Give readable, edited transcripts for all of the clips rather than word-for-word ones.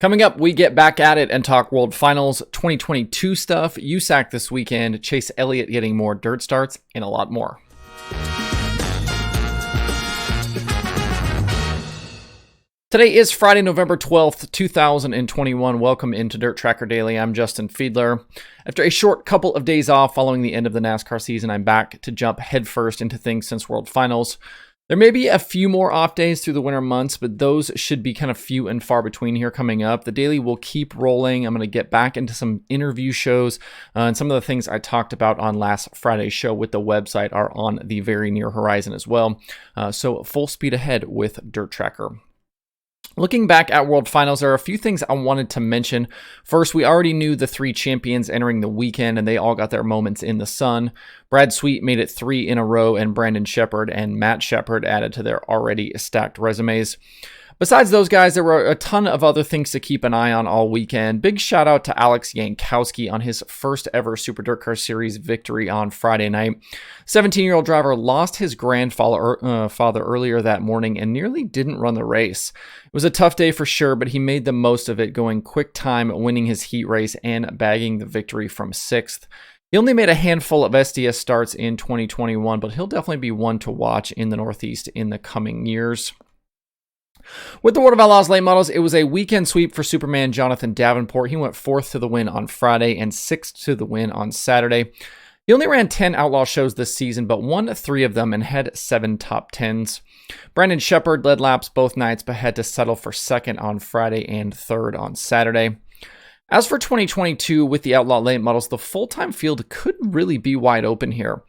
Coming up, we get back at it and talk World Finals 2022 stuff, USAC this weekend, Chase Elliott getting more dirt starts, and a lot more. Today is Friday, November 12th, 2021. Welcome into Dirt Tracker Daily. I'm Justin Fiedler. After a short couple of days off following the end of the NASCAR season, I'm back to jump headfirst into things since World Finals. There may be a few more off days through the winter months, but those should be kind of few and far between here coming up. The daily will keep rolling. I'm going to get back into some interview shows, and some of the things I talked about on last Friday's show with the website are on the very near horizon as well. So full speed ahead with Dirt Tracker. Looking back at World Finals, there are a few things I wanted to mention. First, we already knew the three champions entering the weekend, and they all got their moments in the sun. Brad Sweet made it 3 in a row, and Brandon Sheppard and Matt Sheppard added to their already stacked resumes. Besides those guys, there were a ton of other things to keep an eye on all weekend. Big shout out to Alex Yankowski on his first ever Super Dirt Car Series victory on Friday night. 17-year-old driver lost his grandfather earlier that morning and nearly didn't run the race. It was a tough day for sure, but he made the most of it, going quick time, winning his heat race, and bagging the victory from 6th. He only made a handful of SDS starts in 2021, but he'll definitely be one to watch in the Northeast in the coming years. With the World of Outlaws late models, it was a weekend sweep for Superman Jonathan Davenport. He went 4th to the win on Friday and 6th to the win on Saturday. He only ran 10 Outlaw shows this season, but won 3 of them and had 7 top 10s. Brandon Sheppard led laps both nights, but had to settle for 2nd on Friday and 3rd on Saturday. As for 2022 with the Outlaw late models, the full-time field could really be wide open here.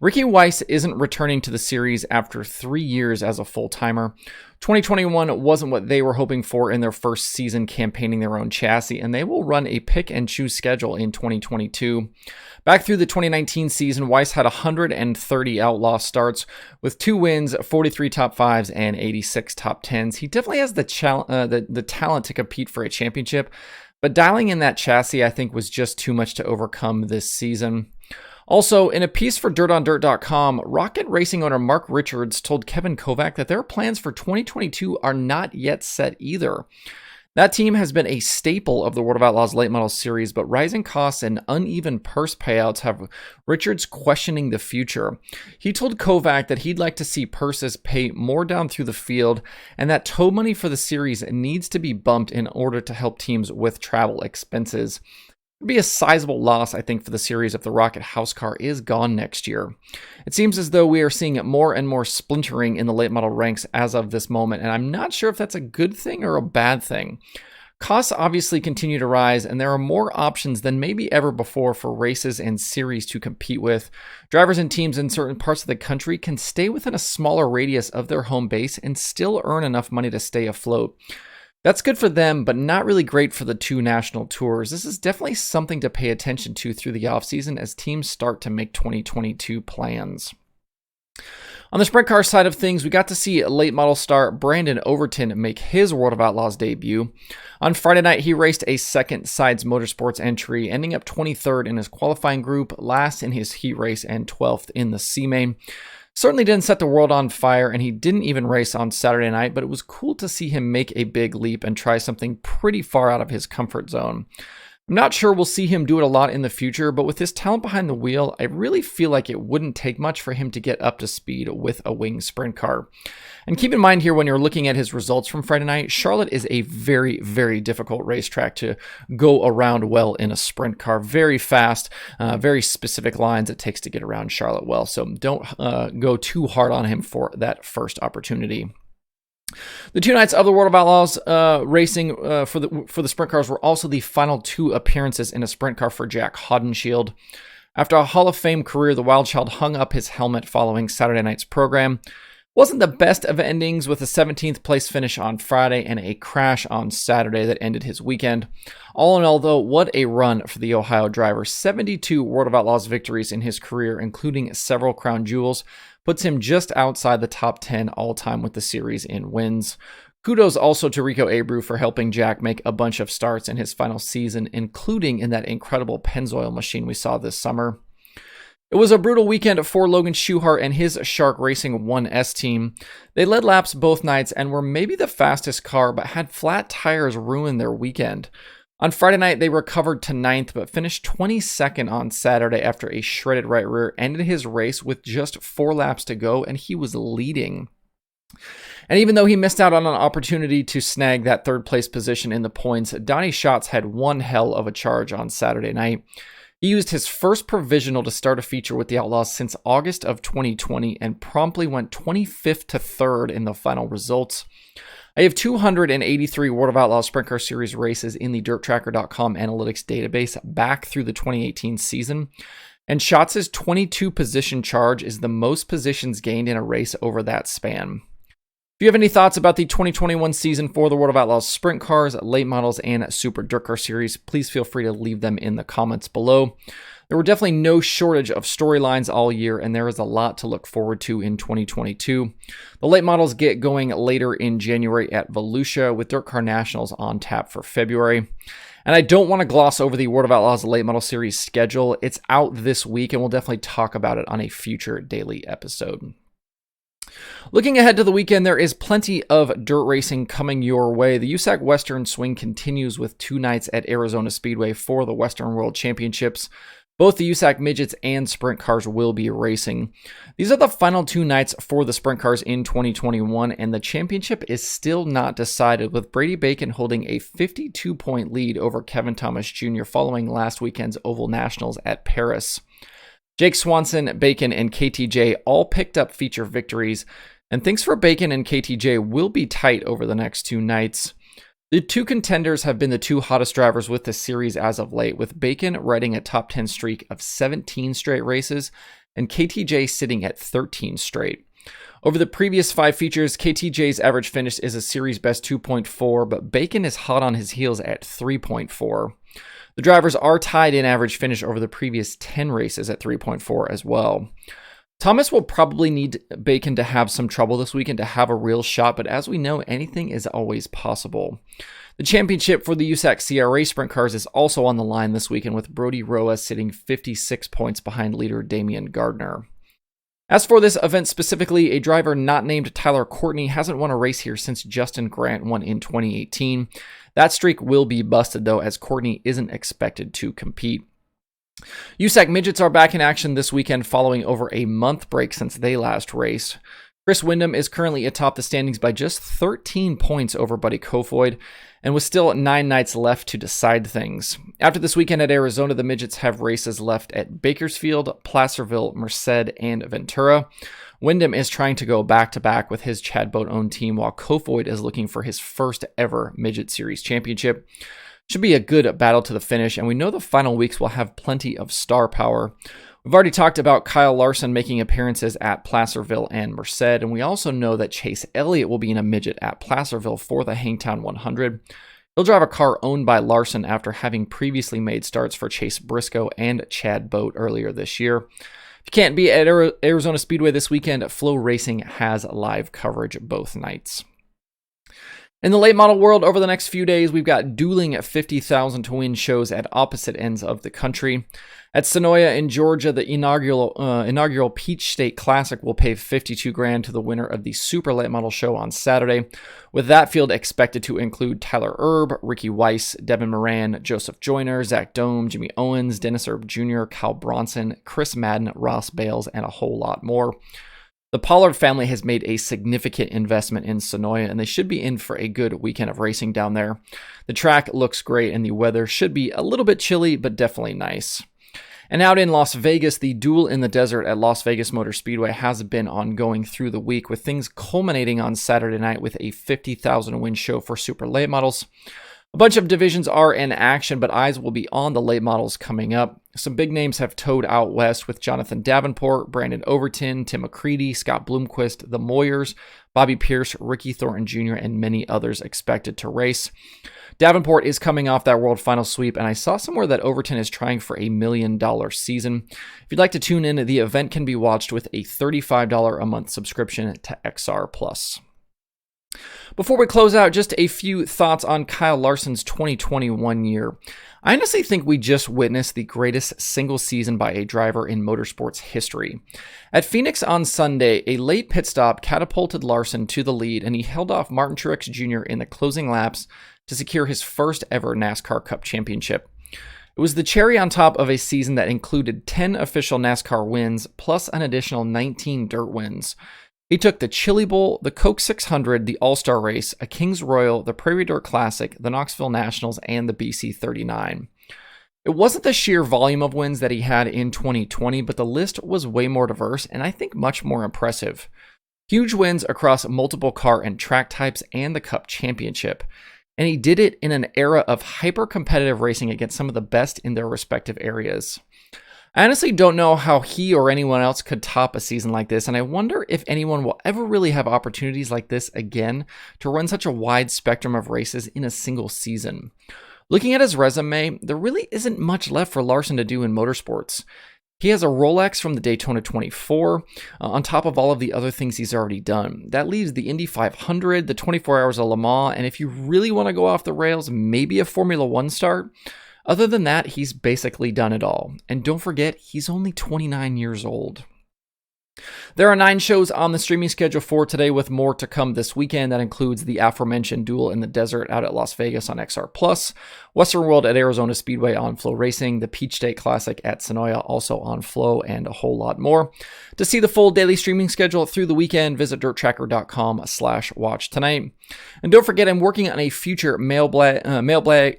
Ricky Weiss isn't returning to the series after 3 years as a full-timer. 2021 wasn't what they were hoping for in their first season campaigning their own chassis, and they will run a pick-and-choose schedule in 2022. Back through the 2019 season, Weiss had 130 Outlaw starts with 2 wins, 43 top 5s, and 86 top 10s. He definitely has the talent to compete for a championship, but dialing in that chassis, I think, was just too much to overcome this season. Also, in a piece for DirtOnDirt.com, Rocket Racing owner Mark Richards told Kevin Kovac that their plans for 2022 are not yet set either. That team has been a staple of the World of Outlaws late model series, but rising costs and uneven purse payouts have Richards questioning the future. He told Kovac that he'd like to see purses pay more down through the field, and that tow money for the series needs to be bumped in order to help teams with travel expenses. It'd be a sizable loss, I think, for the series if the Rocket house car is gone next year. It seems as though we are seeing more and more splintering in the late model ranks as of this moment, and I'm not sure if that's a good thing or a bad thing. Costs obviously continue to rise, and there are more options than maybe ever before for races and series to compete with. Drivers and teams in certain parts of the country can stay within a smaller radius of their home base and still earn enough money to stay afloat. That's good for them, but not really great for the 2 national tours. This is definitely something to pay attention to through the offseason as teams start to make 2022 plans. On the sprint car side of things, we got to see late model star Brandon Overton make his World of Outlaws debut. On Friday night, he raced a second Sides Motorsports entry, ending up 23rd in his qualifying group, last in his heat race, and 12th in the C-Main. Certainly didn't set the world on fire, and he didn't even race on Saturday night, but it was cool to see him make a big leap and try something pretty far out of his comfort zone. I'm not sure we'll see him do it a lot in the future, but with his talent behind the wheel, I really feel like it wouldn't take much for him to get up to speed with a wing sprint car. And keep in mind here when you're looking at his results from Friday night, Charlotte is a very, very difficult racetrack to go around well in a sprint car. Very fast, very specific lines it takes to get around Charlotte well, so don't go too hard on him for that first opportunity. The 2 nights of the World of Outlaws racing for the sprint cars were also the final 2 appearances in a sprint car for Jack Haudenschild. After a Hall of Fame career, the Wild Child hung up his helmet following Saturday night's program. Wasn't the best of endings, with a 17th place finish on Friday and a crash on Saturday that ended his weekend. All in all, though, what a run for the Ohio driver. 72 World of Outlaws victories in his career, including several crown jewels, puts him just outside the top 10 all-time with the series in wins. Kudos also to Rico Abreu for helping Jack make a bunch of starts in his final season, including in that incredible Pennzoil machine we saw this summer. It was a brutal weekend for Logan Schuchart and his Shark Racing 1S team. They led laps both nights and were maybe the fastest car, but had flat tires ruin their weekend. On Friday night, they recovered to 9th, but finished 22nd on Saturday after a shredded right rear ended his race with just 4 laps to go, and he was leading. And even though he missed out on an opportunity to snag that third place position in the points, Donnie Schatz had one hell of a charge on Saturday night. He used his first provisional to start a feature with the Outlaws since August of 2020 and promptly went 25th to 3rd in the final results. I have 283 World of Outlaws Sprint Car Series races in the DirtTracker.com analytics database back through the 2018 season, and Schatz's 22 position charge is the most positions gained in a race over that span. If you have any thoughts about the 2021 season for the World of Outlaws Sprint Cars, Late Models, and Super Dirt Car Series, please feel free to leave them in the comments below. There were definitely no shortage of storylines all year, and there is a lot to look forward to in 2022. The Late Models get going later in January at Volusia, with Dirt Car Nationals on tap for February. And I don't want to gloss over the World of Outlaws Late Model Series schedule. It's out this week, and we'll definitely talk about it on a future daily episode. Looking ahead to the weekend, there is plenty of dirt racing coming your way. The USAC Western Swing continues with 2 nights at Arizona Speedway for the Western World Championships. Both the USAC Midgets and Sprint Cars will be racing. These are the final 2 nights for the Sprint Cars in 2021, and the championship is still not decided, with Brady Bacon holding a 52-point lead over Kevin Thomas Jr. following last weekend's Oval Nationals at Paris. Jake Swanson, Bacon, and KTJ all picked up feature victories, and things for Bacon and KTJ will be tight over the next 2 nights. The 2 contenders have been the 2 hottest drivers with the series as of late, with Bacon riding a top 10 streak of 17 straight races, and KTJ sitting at 13 straight. Over the previous 5 features, KTJ's average finish is a series best 2.4, but Bacon is hot on his heels at 3.4. The drivers are tied in average finish over the previous 10 races at 3.4 as well. Thomas will probably need Bacon to have some trouble this weekend to have a real shot, but as we know, anything is always possible. The championship for the USAC CRA Sprint Cars is also on the line this weekend, with Brody Roa sitting 56 points behind leader Damian Gardner. As for this event specifically, a driver not named Tyler Courtney hasn't won a race here since Justin Grant won in 2018. That streak will be busted, though, as Courtney isn't expected to compete. USAC Midgets are back in action this weekend following over a month break since they last raced. Chris Windham is currently atop the standings by just 13 points over Buddy Kofoid, and with still 9 nights left to decide things. After this weekend at Arizona, the Midgets have races left at Bakersfield, Placerville, Merced, and Ventura. Windham is trying to go back-to-back with his Chad Boat-owned team, while Kofoid is looking for his first ever Midget Series championship. Should be a good battle to the finish, and we know the final weeks will have plenty of star power. We've already talked about Kyle Larson making appearances at Placerville and Merced, and we also know that Chase Elliott will be in a midget at Placerville for the Hangtown 100. He'll drive a car owned by Larson after having previously made starts for Chase Briscoe and Chad Boat earlier this year. If you can't be at Arizona Speedway this weekend, Flow Racing has live coverage both nights. In the late model world, over the next few days, we've got dueling 50,000 to win shows at opposite ends of the country. At Senoia in Georgia, the inaugural Peach State Classic will pay $52,000 to the winner of the Super Late Model Show on Saturday, with that field expected to include Tyler Erb, Ricky Weiss, Devin Moran, Joseph Joyner, Zach Dome, Jimmy Owens, Dennis Erb Jr., Kyle Bronson, Chris Madden, Ross Bales, and a whole lot more. The Pollard family has made a significant investment in Senoia, and they should be in for a good weekend of racing down there. The track looks great, and the weather should be a little bit chilly, but definitely nice. And out in Las Vegas, the Duel in the Desert at Las Vegas Motor Speedway has been ongoing through the week, with things culminating on Saturday night with a 50,000 win show for super late models. A bunch of divisions are in action, but eyes will be on the late models coming up. Some big names have towed out west, with Jonathan Davenport, Brandon Overton, Tim McCready, Scott Bloomquist, the Moyers, Bobby Pierce, Ricky Thornton Jr., and many others expected to race. Davenport is coming off that World Final sweep, and I saw somewhere that Overton is trying for $1 million season. If you'd like to tune in, the event can be watched with a $35 a month subscription to XR Plus. Before we close out, just a few thoughts on Kyle Larson's 2021 year. I honestly think we just witnessed the greatest single season by a driver in motorsports history. At Phoenix on Sunday, a late pit stop catapulted Larson to the lead, and he held off Martin Truex Jr. in the closing laps to secure his first ever NASCAR Cup championship. It was the cherry on top of a season that included 10 official NASCAR wins, plus an additional 19 dirt wins. He took the Chili Bowl, the Coke 600, the All-Star Race, a Kings Royal, the Prairie Dirt Classic, the Knoxville Nationals, and the BC 39. It wasn't the sheer volume of wins that he had in 2020, but the list was way more diverse and I think much more impressive. Huge wins across multiple car and track types and the Cup Championship. And he did it in an era of hyper-competitive racing against some of the best in their respective areas. I honestly don't know how he or anyone else could top a season like this, and I wonder if anyone will ever really have opportunities like this again to run such a wide spectrum of races in a single season. Looking at his resume, there really isn't much left for Larson to do in motorsports. He has a Rolex from the Daytona 24, on top of all of the other things he's already done. That leaves the Indy 500, the 24 Hours of Le Mans, and if you really want to go off the rails, maybe a Formula One start. Other than that, he's basically done it all. And don't forget, he's only 29 years old. There are 9 shows on the streaming schedule for today, with more to come this weekend. That includes the aforementioned Duel in the Desert out at Las Vegas on XR+, Western World at Arizona Speedway on Flow Racing, the Peach State Classic at Senoia also on Flow, and a whole lot more. To see the full daily streaming schedule through the weekend, visit dirttracker.com/watch tonight. And don't forget, I'm working on a future mailbag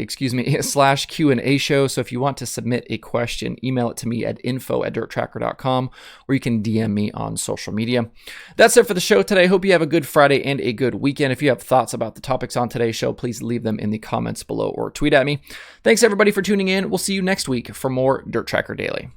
/ Q&A show. So if you want to submit a question, email it to me at info@dirttracker.com, or you can DM me on social media. That's it for the show today. Hope you have a good Friday and a good weekend. If you have thoughts about the topics on today's show, please leave them in the comments below or tweet at me. Thanks everybody for tuning in. We'll see you next week for more Dirt Tracker Daily.